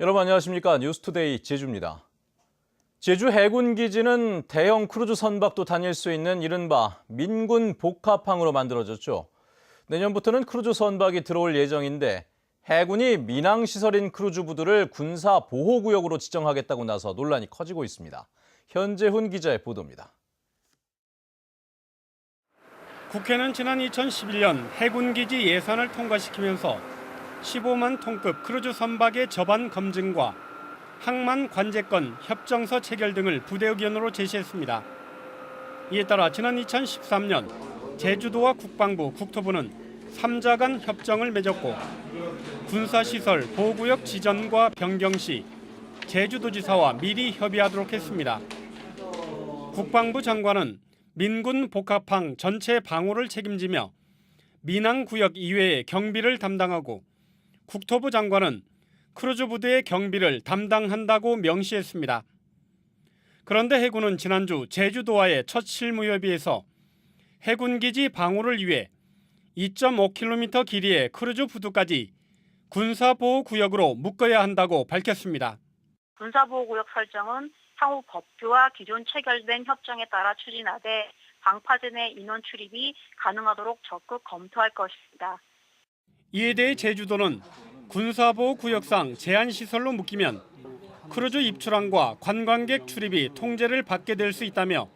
여러분 안녕하십니까? 뉴스투데이 제주입니다. 제주 해군기지는 대형 크루즈 선박도 다닐 수 있는 이른바 민군 복합항으로 만들어졌죠. 내년부터는 크루즈 선박이 들어올 예정인데 해군이 민항시설인 크루즈부두를 군사보호구역으로 지정하겠다고 나서 논란이 커지고 있습니다. 현재훈 기자의 보도입니다. 국회는 지난 2011년 해군기지 예산을 통과시키면서 15만 톤급 크루즈 선박의 접안 검증과 항만 관제권 협정서 체결 등을 부대 의견으로 제시했습니다. 이에 따라 지난 2013년 제주도와 국방부, 국토부는 3자 간 협정을 맺었고 군사시설 보호구역 지정과 변경 시 제주도지사와 미리 협의하도록 했습니다. 국방부 장관은 민군 복합항 전체 방호를 책임지며 민항구역 이외의 경비를 담당하고 국토부 장관은 크루즈 부대의 경비를 담당한다고 명시했습니다. 그런데 해군은 지난주 제주도와의 첫 실무협의에서 해군기지 방호를 위해 2.5km 길이의 크루즈 부두까지 군사보호구역으로 묶어야 한다고 밝혔습니다. 군사보호구역 설정은 향후 법규와 기존 체결된 협정에 따라 추진하되 방파제 내 인원 출입이 가능하도록 적극 검토할 것입니다. 이에 대해 제주도는 군사보호구역상 제한시설로 묶이면 크루즈 입출항과 관광객 출입이 통제를 받게 될 수 있다며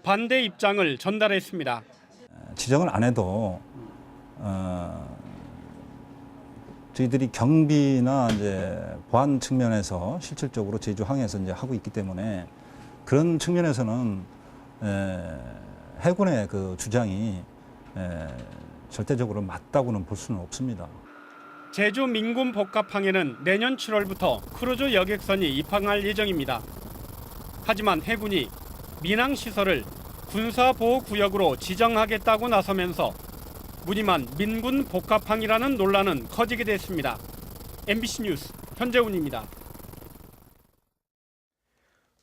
반대 입장을 전달했습니다. 지정을 안 해도 저희들이 경비나 이제 보안 측면에서 실질적으로 제주항에서 이제 하고 있기 때문에 그런 측면에서는 해군의 그 주장이 절대적으로 맞다고는 볼 수는 없습니다. 제주 민군 복합항에는 내년 7월부터 크루즈 여객선이 입항할 예정입니다. 하지만 해군이 민항시설을 군사보호구역으로 지정하겠다고 나서면서 무늬만 민군 복합항이라는 논란은 커지게 됐습니다. MBC 뉴스 현재훈입니다.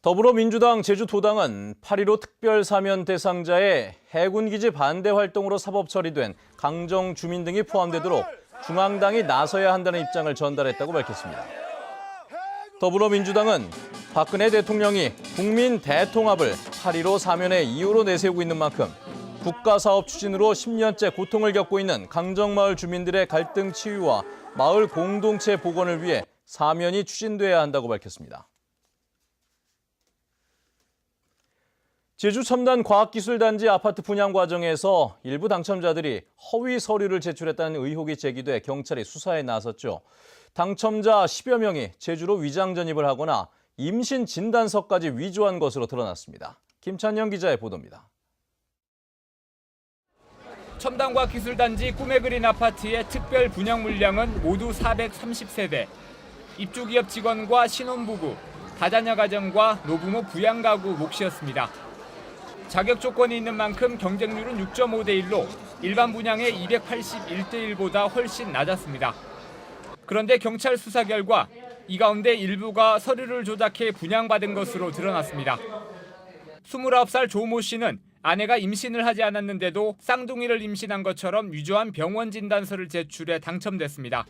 더불어민주당 제주도당은 8.15 특별사면 대상자의 해군기지 반대 활동으로 사법 처리된 강정 주민 등이 포함되도록 중앙당이 나서야 한다는 입장을 전달했다고 밝혔습니다. 더불어민주당은 박근혜 대통령이 국민 대통합을 8.15 사면의 이유로 내세우고 있는 만큼 국가사업 추진으로 10년째 고통을 겪고 있는 강정마을 주민들의 갈등 치유와 마을 공동체 복원을 위해 사면이 추진돼야 한다고 밝혔습니다. 제주 첨단과학기술단지 아파트 분양 과정에서 일부 당첨자들이 허위 서류를 제출했다는 의혹이 제기돼 경찰이 수사에 나섰죠. 당첨자 10여 명이 제주로 위장 전입을 하거나 임신 진단서까지 위조한 것으로 드러났습니다. 김찬영 기자의 보도입니다. 첨단과학기술단지 꿈에 그린 아파트의 특별 분양 물량은 모두 430세대. 입주기업 직원과 신혼부부, 다자녀 가정과 노부모 부양가구 몫이었습니다. 자격 조건이 있는 만큼 경쟁률은 6.5대 1로 일반 분양의 281대 1보다 훨씬 낮았습니다. 그런데 경찰 수사 결과 이 가운데 일부가 서류를 조작해 분양받은 것으로 드러났습니다. 29살 조모 씨는 아내가 임신을 하지 않았는데도 쌍둥이를 임신한 것처럼 위조한 병원 진단서를 제출해 당첨됐습니다.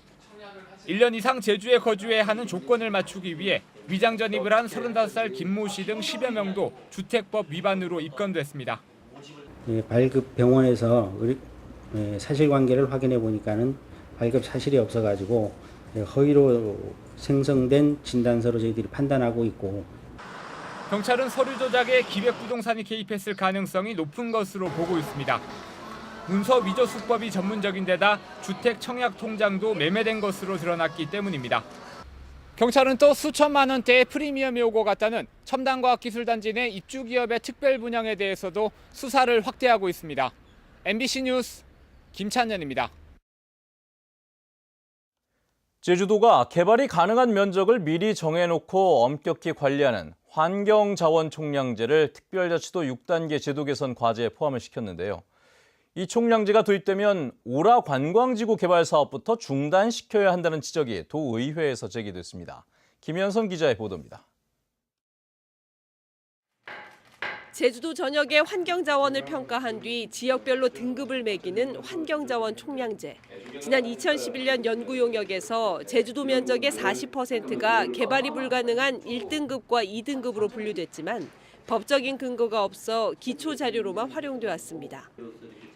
1년 이상 제주에 거주해야 하는 조건을 맞추기 위해 위장 전입을 한 35살 김모 씨 등 10여 명도 주택법 위반으로 입건됐습니다. 발급 병원에서 사실관계를 확인해 보니까는 발급 사실이 없어가지고 허위로 생성된 진단서로 저희들이 판단하고 있고. 경찰은 서류 조작에 기획부동산이 개입했을 가능성이 높은 것으로 보고 있습니다. 문서 위조 수법이 전문적인 데다 주택 청약 통장도 매매된 것으로 드러났기 때문입니다. 경찰은 또 수천만 원대의 프리미엄이 오고 갔다는 첨단과학기술단지 내 입주기업의 특별 분양에 대해서도 수사를 확대하고 있습니다. MBC 뉴스 김찬현입니다. 제주도가 개발이 가능한 면적을 미리 정해놓고 엄격히 관리하는 환경자원총량제를 특별자치도 6단계 제도 개선 과제에 포함을 시켰는데요. 이 총량제가 도입되면 오라 관광지구 개발 사업부터 중단시켜야 한다는 지적이 도의회에서 제기됐습니다. 김현선 기자의 보도입니다. 제주도 전역의 환경자원을 평가한 뒤 지역별로 등급을 매기는 환경자원 총량제. 지난 2011년 연구 용역에서 제주도 면적의 40%가 개발이 불가능한 1등급과 2등급으로 분류됐지만 법적인 근거가 없어 기초 자료로만 활용돼 왔습니다.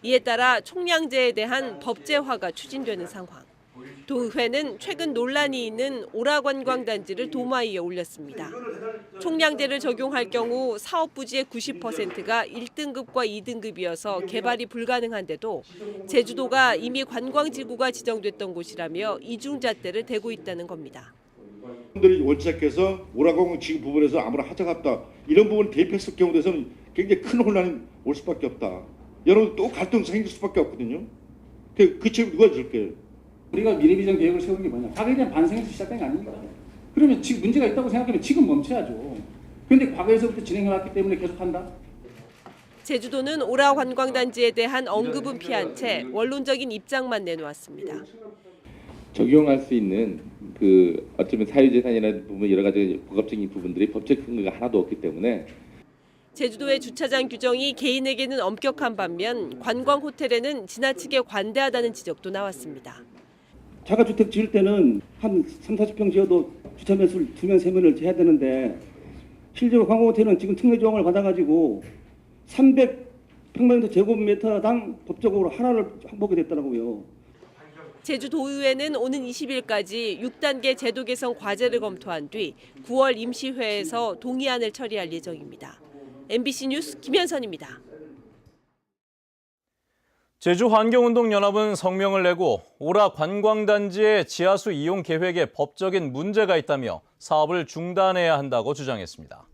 이에 따라 총량제에 대한 법제화가 추진되는 상황. 도의회는 최근 논란이 있는 오라관광단지를 도마 위에 올렸습니다. 총량제를 적용할 경우 사업 부지의 90%가 1등급과 2등급이어서 개발이 불가능한데도 제주도가 이미 관광지구가 지정됐던 곳이라며 이중잣대를 대고 있다는 겁니다. 들이 원칙해서 오라광 지구 부분에서 아무런 하자가 없다. 이런 부분을 대입했을 경우에 대해서는 굉장히 큰 혼란이 올 수밖에 없다. 여러분 또 갈등 생길 수밖에 없거든요. 그 책임 누가 줄게요? 우리가 미래비전 계획을 세운 게 뭐냐? 과거에 대한 반성에서 시작된 게 아닙니까? 그러면 지금 문제가 있다고 생각하면 지금 멈춰야죠. 그런데 과거에서부터 진행해왔기 때문에 계속한다? 제주도는 오라 관광단지에 대한 언급은 피한 채 원론적인 입장만 내놓았습니다. 적용할 수 있는 그 어쩌면 사유재산이라는 부분 여러 가지 복합적인 부분들이 법적 근거가 하나도 없기 때문에 제주도의 주차장 규정이 개인에게는 엄격한 반면 관광 호텔에는 지나치게 관대하다는 지적도 나왔습니다. 자가주택 지을 때는 한 3, 40평 지어도 주차 매수를 2명, 3명을 해야 되는데 실제로 관광호텔은 지금 특례 조항을 받아가지고 300평방미터 제곱미터당 법적으로 하나를 확보하게 됐더라고요. 제주도의회는 오는 20일까지 6단계 제도 개선 과제를 검토한 뒤 9월 임시회에서 동의안을 처리할 예정입니다. MBC 뉴스 김현선입니다. 제주환경운동연합은 성명을 내고 오라 관광단지의 지하수 이용 계획에 법적인 문제가 있다며 사업을 중단해야 한다고 주장했습니다.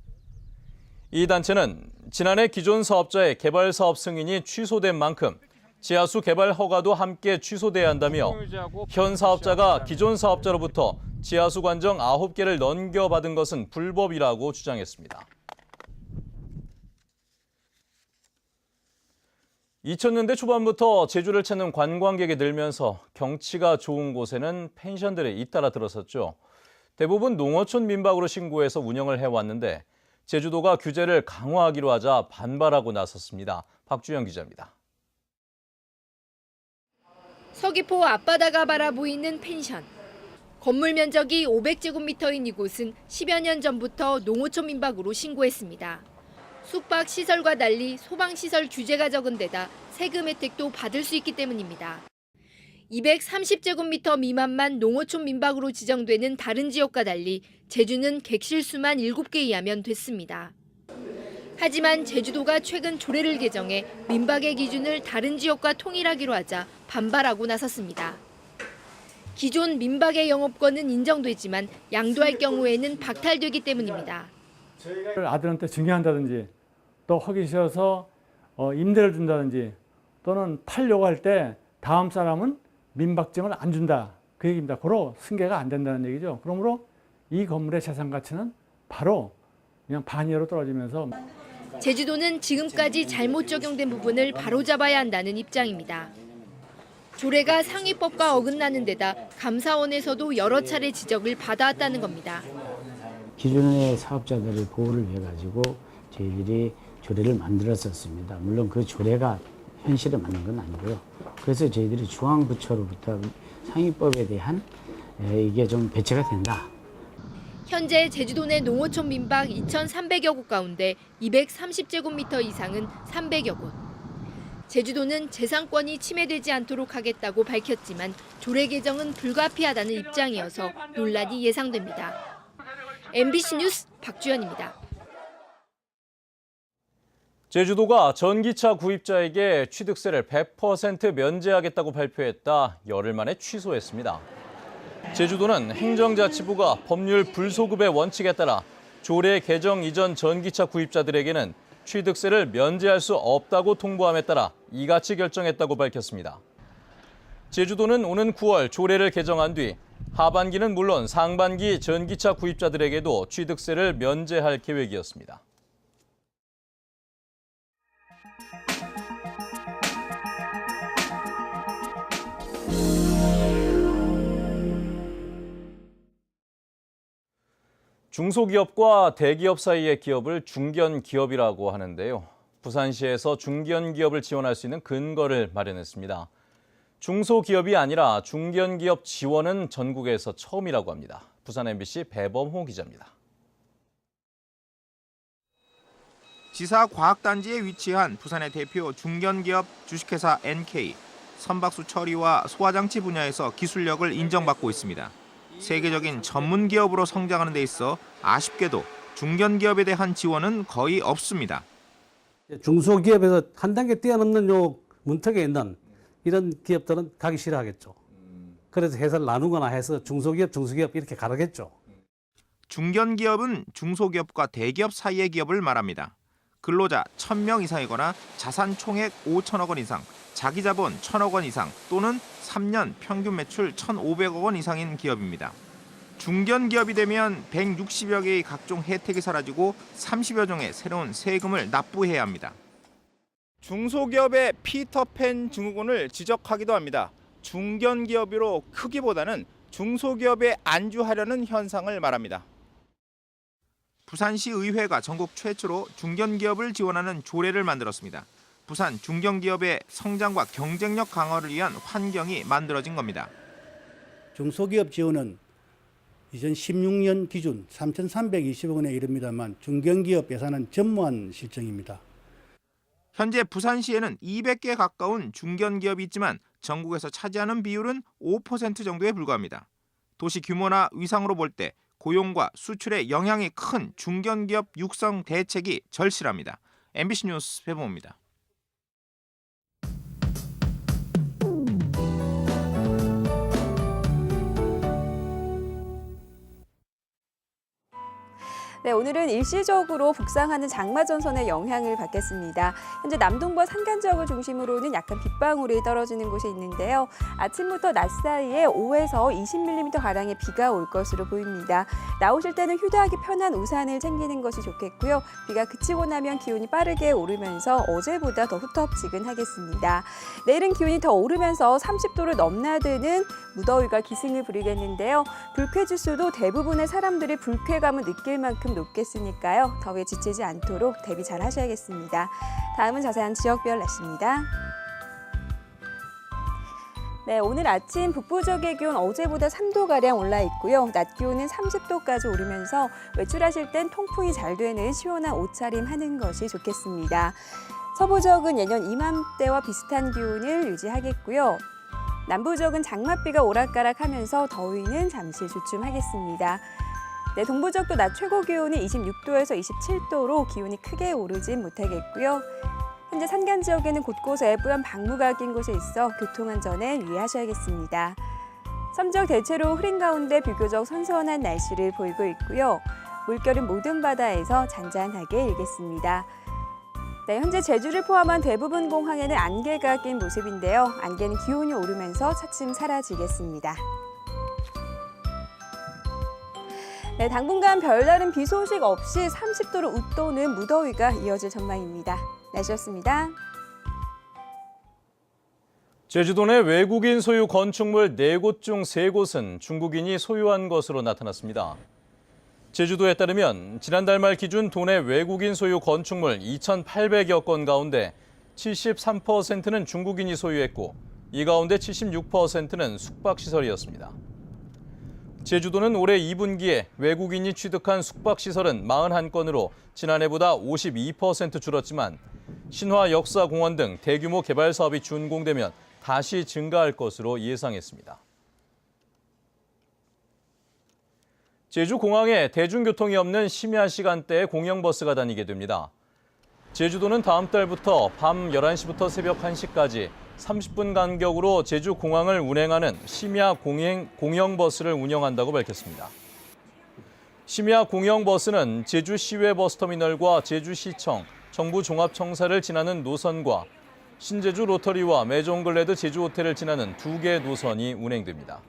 이 단체는 지난해 기존 사업자의 개발 사업 승인이 취소된 만큼 지하수 개발 허가도 함께 취소돼야 한다며 현 사업자가 기존 사업자로부터 지하수 관정 9개를 넘겨받은 것은 불법이라고 주장했습니다. 2000년대 초반부터 제주를 찾는 관광객이 늘면서 경치가 좋은 곳에는 펜션들이 잇따라 들어섰죠. 대부분 농어촌 민박으로 신고해서 운영을 해왔는데 제주도가 규제를 강화하기로 하자 반발하고 나섰습니다. 박주영 기자입니다. 서귀포 앞바다가 바라보이는 펜션. 건물 면적이 500제곱미터인 이곳은 10여 년 전부터 농어촌 민박으로 신고했습니다. 숙박 시설과 달리 소방시설 규제가 적은 데다 세금 혜택도 받을 수 있기 때문입니다. 230제곱미터 미만만 농어촌 민박으로 지정되는 다른 지역과 달리 제주는 객실 수만 7개 이하면 됐습니다. 하지만 제주도가 최근 조례를 개정해 민박의 기준을 다른 지역과 통일하기로 하자 반발하고 나섰습니다. 기존 민박의 영업권은 인정되지만 양도할 경우에는 박탈되기 때문입니다. 아들한테 증여한다든지 또 하기 싫어서 임대를 준다든지 또는 팔려고 할 때 다음 사람은 민박증을 안 준다. 그 얘기입니다. 고로 승계가 안 된다는 얘기죠. 그러므로 이 건물의 재산 가치는 바로 그냥 반이하로 떨어지면서 제주도는 지금까지 잘못 적용된 부분을 바로잡아야 한다는 입장입니다. 조례가 상위법과 어긋나는 데다 감사원에서도 여러 차례 지적을 받아왔다는 겁니다. 기존의 사업자들의 보호를 위해 가지고 저희들이 조례를 만들었었습니다. 물론 그 조례가 현실에 맞는 건 아니고요. 그래서 저희들이 중앙부처로부터 상위법에 대한 이게 좀 배치가 된다. 현재 제주도 내 농어촌 민박 2,300여 곳 가운데 230제곱미터 이상은 300여 곳. 제주도는 재산권이 침해되지 않도록 하겠다고 밝혔지만 조례 개정은 불가피하다는 입장이어서 논란이 예상됩니다. MBC 뉴스 박주연입니다. 제주도가 전기차 구입자에게 취득세를 100% 면제하겠다고 발표했다 열흘 만에 취소했습니다. 제주도는 행정자치부가 법률 불소급의 원칙에 따라 조례 개정 이전 전기차 구입자들에게는 취득세를 면제할 수 없다고 통보함에 따라 이같이 결정했다고 밝혔습니다. 제주도는 오는 9월 조례를 개정한 뒤 하반기는 물론 상반기 전기차 구입자들에게도 취득세를 면제할 계획이었습니다. 중소기업과 대기업 사이의 기업을 중견기업이라고 하는데요. 부산시에서 중견기업을 지원할 수 있는 근거를 마련했습니다. 중소기업이 아니라 중견기업 지원은 전국에서 처음이라고 합니다. 부산 MBC 배범호 기자입니다. 지사과학단지에 위치한 부산의 대표 중견기업 주식회사 NK. 선박수 처리와 소화장치 분야에서 기술력을 인정받고 있습니다. 세계적인 전문 기업으로 성장하는 데 있어 아쉽게도 중견기업에 대한 지원은 거의 없습니다. 중소기업에서 한 단계 뛰어넘는 요 문턱에 있는 이런 기업들은 가기 싫어하겠죠. 그래서 회사를 나누거나 해서 중소기업 이렇게 가르겠죠. 중견기업은 중소기업과 대기업 사이의 기업을 말합니다. 근로자 1,000명 이상이거나 자산 총액 5천억 원 이상, 자기자본 1,000억 원 이상 또는 3년 평균 매출 1,500억 원 이상인 기업입니다. 중견기업이 되면 160여 개의 각종 혜택이 사라지고 30여 종의 새로운 세금을 납부해야 합니다. 중소기업의 피터팬 증후군을 지적하기도 합니다. 중견기업으로 크기보다는 중소기업에 안주하려는 현상을 말합니다. 부산시 의회가 전국 최초로 중견기업을 지원하는 조례를 만들었습니다. 부산 중견기업의 성장과 경쟁력 강화를 위한 환경이 만들어진 겁니다. 중소기업 지원은 2016년 기준 3,320억 원에 이릅니다만 중견기업 예산은 전무한 실정입니다. 현재 부산시에는 200개 가까운 중견기업이 있지만 전국에서 차지하는 비율은 5% 정도에 불과합니다. 도시 규모나 위상으로 볼 때 고용과 수출에 영향이 큰 중견기업 육성 대책이 절실합니다. MBC 뉴스 배범호입니다. 네, 오늘은 일시적으로 북상하는 장마전선의 영향을 받겠습니다. 현재 남동부와 산간 지역을 중심으로는 약간 빗방울이 떨어지는 곳이 있는데요. 아침부터 낮 사이에 5에서 20mm가량의 비가 올 것으로 보입니다. 나오실 때는 휴대하기 편한 우산을 챙기는 것이 좋겠고요. 비가 그치고 나면 기온이 빠르게 오르면서 어제보다 더 후텁지근하겠습니다. 내일은 기온이 더 오르면서 30도를 넘나드는 무더위가 기승을 부리겠는데요. 불쾌지수도 대부분의 사람들이 불쾌감을 느낄 만큼 높겠으니까요. 더위에 지치지 않도록 대비 잘 하셔야겠습니다. 다음은 자세한 지역별 날씨입니다. 네, 오늘 아침 북부 지역의 기온 어제보다 3도가량 올라 있고요. 낮 기온은 30도까지 오르면서 외출하실 땐 통풍이 잘 되는 시원한 옷차림 하는 것이 좋겠습니다. 서부 지역은 예년 이맘때와 비슷한 기온을 유지하겠고요. 남부 지역은 장맛비가 오락가락하면서 더위는 잠시 주춤하겠습니다. 네, 동부 지역도 낮 최고 기온이 26도에서 27도로 기온이 크게 오르진 못하겠고요. 현재 산간 지역에는 곳곳에 뿌연 방무가 낀 곳에 있어 교통안전에 유의하셔야겠습니다. 섬지역 대체로 흐린 가운데 비교적 선선한 날씨를 보이고 있고요. 물결은 모든 바다에서 잔잔하게 일겠습니다. 네, 현재 제주를 포함한 대부분 공항에는 안개가 낀 모습인데요. 안개는 기온이 오르면서 차츰 사라지겠습니다. 네, 당분간 별다른 비 소식 없이 30도를 웃도는 무더위가 이어질 전망입니다. 날씨였습니다. 제주도 내 외국인 소유 건축물 4곳 중 3곳은 중국인이 소유한 것으로 나타났습니다. 제주도에 따르면 지난달 말 기준 도내 외국인 소유 건축물 2,800여 건 가운데 73%는 중국인이 소유했고 이 가운데 76%는 숙박시설이었습니다. 제주도는 올해 2분기에 외국인이 취득한 숙박시설은 41건으로 지난해보다 52% 줄었지만 신화역사공원 등 대규모 개발 사업이 준공되면 다시 증가할 것으로 예상했습니다. 제주공항에 대중교통이 없는 심야 시간대에 공영버스가 다니게 됩니다. 제주도는 다음 달부터 밤 11시부터 새벽 1시까지 30분 간격으로 제주공항을 운행하는 심야 공영버스를 운영한다고 밝혔습니다. 심야 공영버스는 제주시외 버스터미널과 제주시청, 정부종합청사를 지나는 노선과 신제주 로터리와 메종글래드 제주호텔을 지나는 2개 노선이 운행됩니다.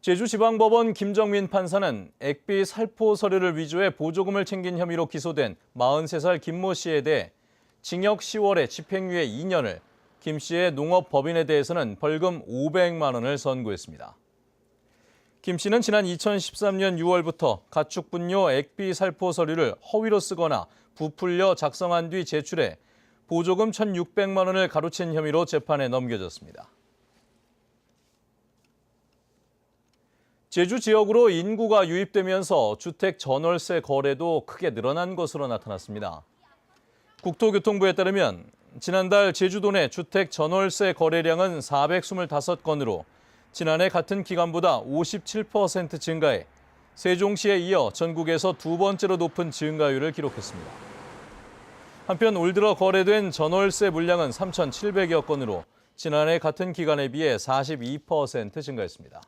제주지방법원 김정민 판사는 액비 살포 서류를 위조해 보조금을 챙긴 혐의로 기소된 43살 김모 씨에 대해 징역 10월에 집행유예 2년을, 김 씨의 농업법인에 대해서는 벌금 500만 원을 선고했습니다. 김 씨는 지난 2013년 6월부터 가축분뇨 액비 살포 서류를 허위로 쓰거나 부풀려 작성한 뒤 제출해 보조금 1,600만 원을 가로챈 혐의로 재판에 넘겨졌습니다. 제주 지역으로 인구가 유입되면서 주택 전월세 거래도 크게 늘어난 것으로 나타났습니다. 국토교통부에 따르면 지난달 제주도 내 주택 전월세 거래량은 425건으로 지난해 같은 기간보다 57% 증가해 세종시에 이어 전국에서 두 번째로 높은 증가율을 기록했습니다. 한편 올 들어 거래된 전월세 물량은 3,700여 건으로 지난해 같은 기간에 비해 42% 증가했습니다.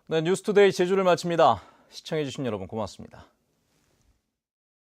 네, 뉴스투데이 제주를 마칩니다. 시청해주신 여러분 고맙습니다.